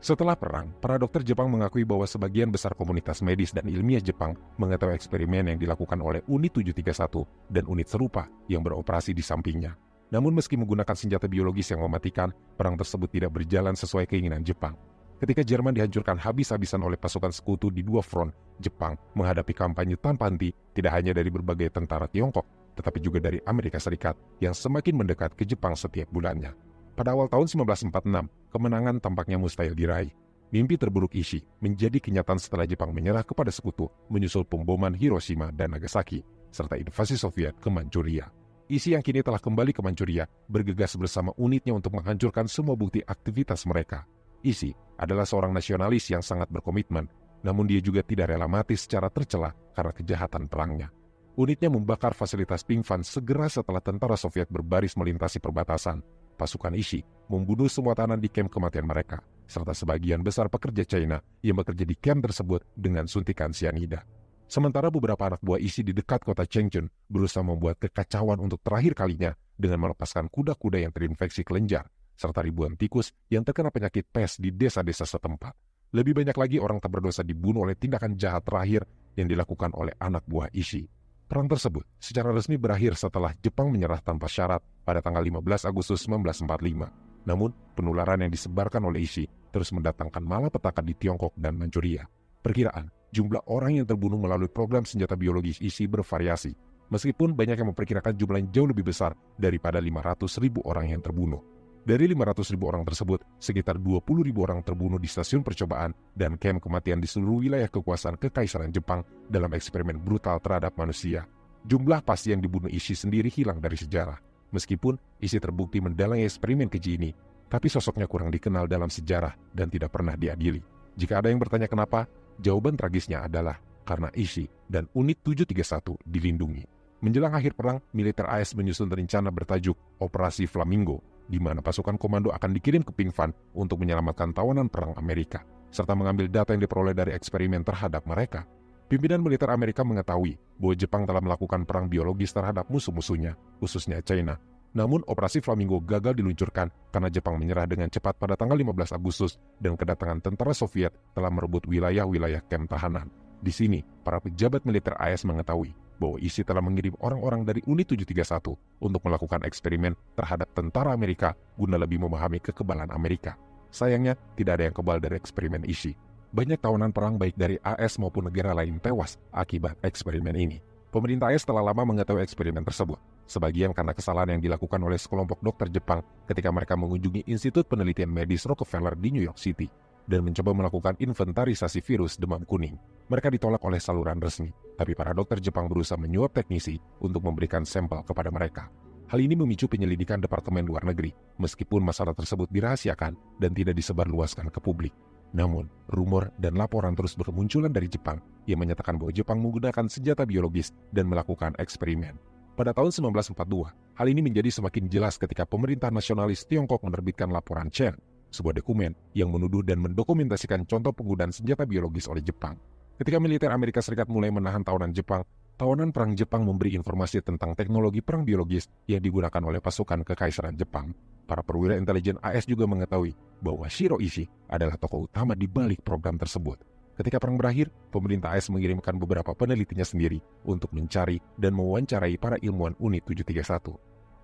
Setelah perang, para dokter Jepang mengakui bahwa sebagian besar komunitas medis dan ilmiah Jepang mengetahui eksperimen yang dilakukan oleh Unit 731 dan unit serupa yang beroperasi di sampingnya. Namun meski menggunakan senjata biologis yang mematikan, perang tersebut tidak berjalan sesuai keinginan Jepang. Ketika Jerman dihancurkan habis-habisan oleh pasukan sekutu di dua front, Jepang menghadapi kampanye tanpa henti tidak hanya dari berbagai tentara Tiongkok, tetapi juga dari Amerika Serikat yang semakin mendekat ke Jepang setiap bulannya. Pada awal tahun 1946, kemenangan tampaknya mustahil diraih. Mimpi terburuk Ishii menjadi kenyataan setelah Jepang menyerah kepada sekutu menyusul pemboman Hiroshima dan Nagasaki, serta invasi Soviet ke Manchuria. Ishii yang kini telah kembali ke Manchuria bergegas bersama unitnya untuk menghancurkan semua bukti aktivitas mereka. Ishii adalah seorang nasionalis yang sangat berkomitmen, namun dia juga tidak rela mati secara tercela karena kejahatan perangnya. Unitnya membakar fasilitas Ping Fan segera setelah tentara Soviet berbaris melintasi perbatasan. Pasukan Ishii membunuh semua tahanan di kem kematian mereka, serta sebagian besar pekerja China yang bekerja di kem tersebut dengan suntikan sianida. Sementara beberapa anak buah Ishii di dekat kota Changchun berusaha membuat kekacauan untuk terakhir kalinya dengan melepaskan kuda-kuda yang terinfeksi kelenjar, serta ribuan tikus yang terkena penyakit pes di desa-desa setempat. Lebih banyak lagi orang tak berdosa dibunuh oleh tindakan jahat terakhir yang dilakukan oleh anak buah Ishii. Perang tersebut secara resmi berakhir setelah Jepang menyerah tanpa syarat pada tanggal 15 Agustus 1945. Namun, penularan yang disebarkan oleh Ishii terus mendatangkan malapetaka di Tiongkok dan Manchuria. Perkiraan jumlah orang yang terbunuh melalui program senjata biologis Ishii bervariasi, meskipun banyak yang memperkirakan jumlah yang jauh lebih besar daripada 500.000 orang yang terbunuh. Dari 500.000 orang tersebut, sekitar 20.000 orang terbunuh di stasiun percobaan dan kem kematian di seluruh wilayah kekuasaan Kekaisaran Jepang dalam eksperimen brutal terhadap manusia. Jumlah pasti yang dibunuh Ishii sendiri hilang dari sejarah. Meskipun Ishii terbukti mendalangi eksperimen keji ini, tapi sosoknya kurang dikenal dalam sejarah dan tidak pernah diadili. Jika ada yang bertanya kenapa, jawaban tragisnya adalah karena Ishii dan Unit 731 dilindungi. Menjelang akhir perang, militer AS menyusun rencana bertajuk Operasi Flamingo, di mana pasukan komando akan dikirim ke Ping Fan untuk menyelamatkan tawanan perang Amerika, serta mengambil data yang diperoleh dari eksperimen terhadap mereka. Pimpinan militer Amerika mengetahui bahwa Jepang telah melakukan perang biologis terhadap musuh-musuhnya, khususnya China. Namun, Operasi Flamingo gagal diluncurkan karena Jepang menyerah dengan cepat pada tanggal 15 Agustus dan kedatangan tentara Soviet telah merebut wilayah-wilayah kamp tahanan. Di sini, para pejabat militer AS mengetahui bahwa ISI telah mengirim orang-orang dari Unit 731 untuk melakukan eksperimen terhadap tentara Amerika guna lebih memahami kekebalan Amerika. Sayangnya, tidak ada yang kebal dari eksperimen ISI. Banyak tawanan perang baik dari AS maupun negara lain tewas akibat eksperimen ini. Pemerintah AS telah lama mengetahui eksperimen tersebut, sebagian karena kesalahan yang dilakukan oleh sekelompok dokter Jepang ketika mereka mengunjungi Institut Penelitian Medis Rockefeller di New York City dan mencoba melakukan inventarisasi virus demam kuning. Mereka ditolak oleh saluran resmi, tapi para dokter Jepang berusaha menyuap teknisi untuk memberikan sampel kepada mereka. Hal ini memicu penyelidikan Departemen Luar Negeri, meskipun masalah tersebut dirahasiakan dan tidak disebarluaskan ke publik. Namun, rumor dan laporan terus bermunculan dari Jepang yang menyatakan bahwa Jepang menggunakan senjata biologis dan melakukan eksperimen. Pada tahun 1942, hal ini menjadi semakin jelas ketika pemerintah nasionalis Tiongkok menerbitkan laporan Chen, sebuah dokumen yang menuduh dan mendokumentasikan contoh penggunaan senjata biologis oleh Jepang. Ketika militer Amerika Serikat mulai menahan tawanan Jepang, tawanan perang Jepang memberi informasi tentang teknologi perang biologis yang digunakan oleh pasukan Kekaisaran Jepang. Para perwira intelijen AS juga mengetahui bahwa Shiro Ishii adalah tokoh utama di balik program tersebut. Ketika perang berakhir, pemerintah AS mengirimkan beberapa penelitinya sendiri untuk mencari dan mewawancarai para ilmuwan Unit 731.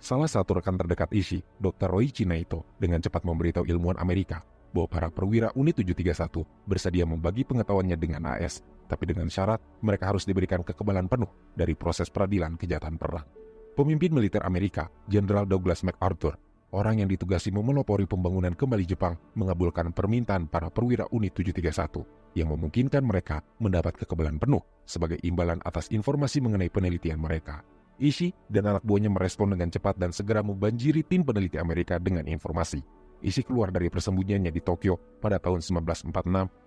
Salah satu rekan terdekat Ishii, Dr. Roichi Naito, dengan cepat memberitahu ilmuwan Amerika bahwa para perwira Unit 731 bersedia membagi pengetahuannya dengan AS, tapi dengan syarat mereka harus diberikan kekebalan penuh dari proses peradilan kejahatan perang. Pemimpin militer Amerika, Jenderal Douglas MacArthur, orang yang ditugasi memelopori pembangunan kembali Jepang, mengabulkan permintaan para perwira Unit 731 yang memungkinkan mereka mendapat kekebalan penuh sebagai imbalan atas informasi mengenai penelitian mereka. Ishii dan anak buahnya merespon dengan cepat dan segera membanjiri tim peneliti Amerika dengan informasi. Ishii keluar dari persembunyiannya di Tokyo pada tahun 1946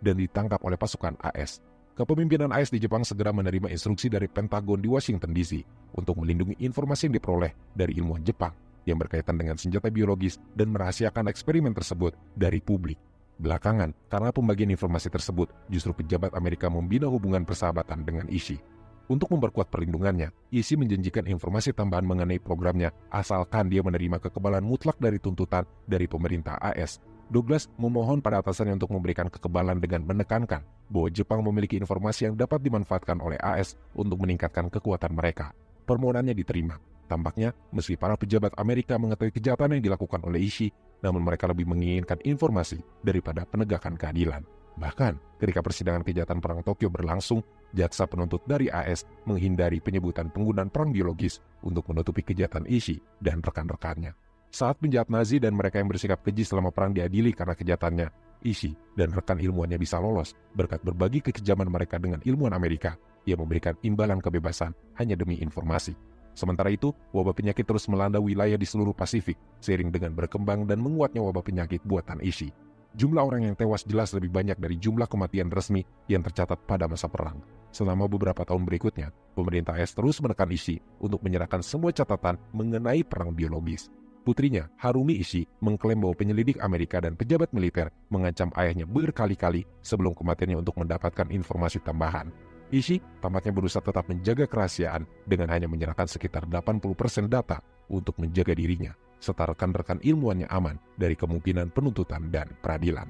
dan ditangkap oleh pasukan AS. Kepemimpinan AS di Jepang segera menerima instruksi dari Pentagon di Washington DC untuk melindungi informasi yang diperoleh dari ilmuwan Jepang yang berkaitan dengan senjata biologis dan merahasiakan eksperimen tersebut dari publik. Belakangan, karena pembagian informasi tersebut, justru pejabat Amerika membina hubungan persahabatan dengan Ishii. Untuk memperkuat perlindungannya, Ishii menjanjikan informasi tambahan mengenai programnya asalkan dia menerima kekebalan mutlak dari tuntutan dari pemerintah AS. Douglas memohon pada atasannya untuk memberikan kekebalan dengan menekankan bahwa Jepang memiliki informasi yang dapat dimanfaatkan oleh AS untuk meningkatkan kekuatan mereka. Permohonannya diterima. Tampaknya, meski para pejabat Amerika mengetahui kejahatan yang dilakukan oleh Ishii, namun mereka lebih menginginkan informasi daripada penegakan keadilan. Bahkan, ketika persidangan kejahatan perang Tokyo berlangsung, jaksa penuntut dari AS menghindari penyebutan penggunaan perang biologis untuk menutupi kejahatan Ishii dan rekan-rekannya. Saat penjahat Nazi dan mereka yang bersikap keji selama perang diadili karena kejahatannya, Ishii dan rekan ilmuwannya bisa lolos berkat berbagi kekejaman mereka dengan ilmuwan Amerika yang memberikan imbalan kebebasan hanya demi informasi. Sementara itu, wabah penyakit terus melanda wilayah di seluruh Pasifik, seiring dengan berkembang dan menguatnya wabah penyakit buatan Ishii. Jumlah orang yang tewas jelas lebih banyak dari jumlah kematian resmi yang tercatat pada masa perang. Selama beberapa tahun berikutnya, pemerintah AS terus menekan Ishii untuk menyerahkan semua catatan mengenai perang biologis. Putrinya, Harumi Ishii, mengklaim bahwa penyelidik Amerika dan pejabat militer mengancam ayahnya berkali-kali sebelum kematiannya untuk mendapatkan informasi tambahan. Ishii tampaknya berusaha tetap menjaga kerahasiaan dengan hanya menyerahkan sekitar 80% data untuk menjaga dirinya, serta rekan-rekan ilmuwannya aman dari kemungkinan penuntutan dan peradilan.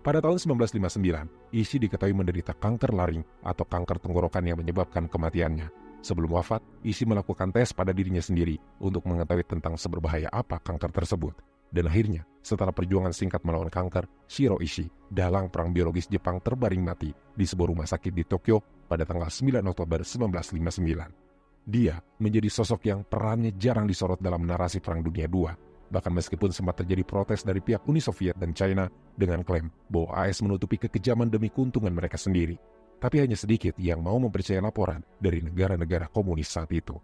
Pada tahun 1959, Ishii diketahui menderita kanker laring atau kanker tenggorokan yang menyebabkan kematiannya. Sebelum wafat, Ishii melakukan tes pada dirinya sendiri untuk mengetahui tentang seberbahaya apa kanker tersebut. Dan akhirnya, setelah perjuangan singkat melawan kanker, Shiro Ishii, dalang perang biologis Jepang terbaring mati di sebuah rumah sakit di Tokyo pada tanggal 9 Oktober 1959. Dia menjadi sosok yang perannya jarang disorot dalam narasi Perang Dunia II, bahkan meskipun sempat terjadi protes dari pihak Uni Soviet dan China dengan klaim bahwa AS menutupi kekejaman demi keuntungan mereka sendiri. Tapi hanya sedikit yang mau mempercayai laporan dari negara-negara komunis saat itu.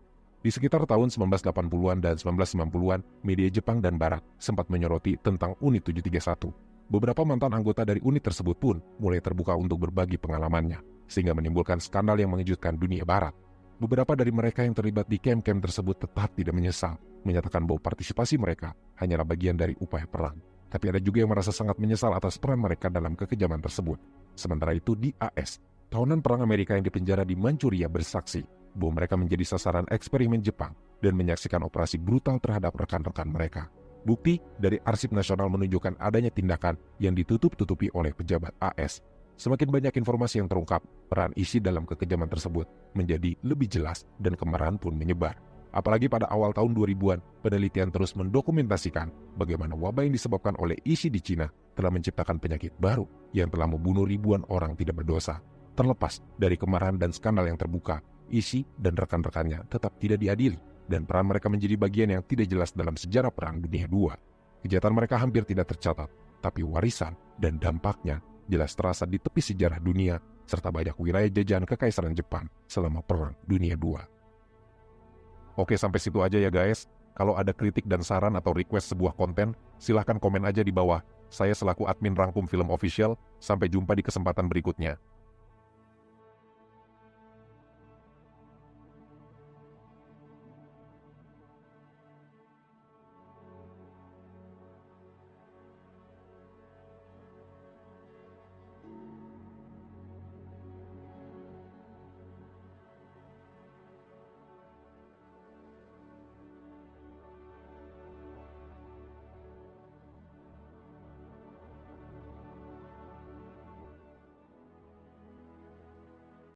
Di sekitar tahun 1980-an dan 1990-an, media Jepang dan Barat sempat menyoroti tentang Unit 731. Beberapa mantan anggota dari unit tersebut pun mulai terbuka untuk berbagi pengalamannya, sehingga menimbulkan skandal yang mengejutkan dunia Barat. Beberapa dari mereka yang terlibat di kamp-kamp tersebut tetap tidak menyesal, menyatakan bahwa partisipasi mereka hanyalah bagian dari upaya perang. tapi ada juga yang merasa sangat menyesal atas peran mereka dalam kekejaman tersebut. Sementara itu di AS, tahanan perang Amerika yang dipenjara di Manchuria bersaksi bahwa mereka menjadi sasaran eksperimen Jepang dan menyaksikan operasi brutal terhadap rekan-rekan mereka. Bukti dari Arsip Nasional menunjukkan adanya tindakan yang ditutup-tutupi oleh pejabat AS. Semakin banyak informasi yang terungkap, peran ISI dalam kekejaman tersebut menjadi lebih jelas dan kemarahan pun menyebar. Apalagi pada awal tahun 2000-an, penelitian terus mendokumentasikan bagaimana wabah yang disebabkan oleh ISI di Cina telah menciptakan penyakit baru yang telah membunuh ribuan orang tidak berdosa. Terlepas dari kemarahan dan skandal yang terbuka, ISI dan rekan-rekannya tetap tidak diadili, dan peran mereka menjadi bagian yang tidak jelas dalam sejarah Perang Dunia II. Kejahatan mereka hampir tidak tercatat, tapi warisan dan dampaknya jelas terasa di tepi sejarah dunia, serta banyak wilayah jajahan Kekaisaran Jepang selama Perang Dunia II. Oke, sampai situ aja ya guys. Kalau ada kritik dan saran atau request sebuah konten, silahkan komen aja di bawah. Saya selaku admin Rangkum Film Official, sampai jumpa di kesempatan berikutnya.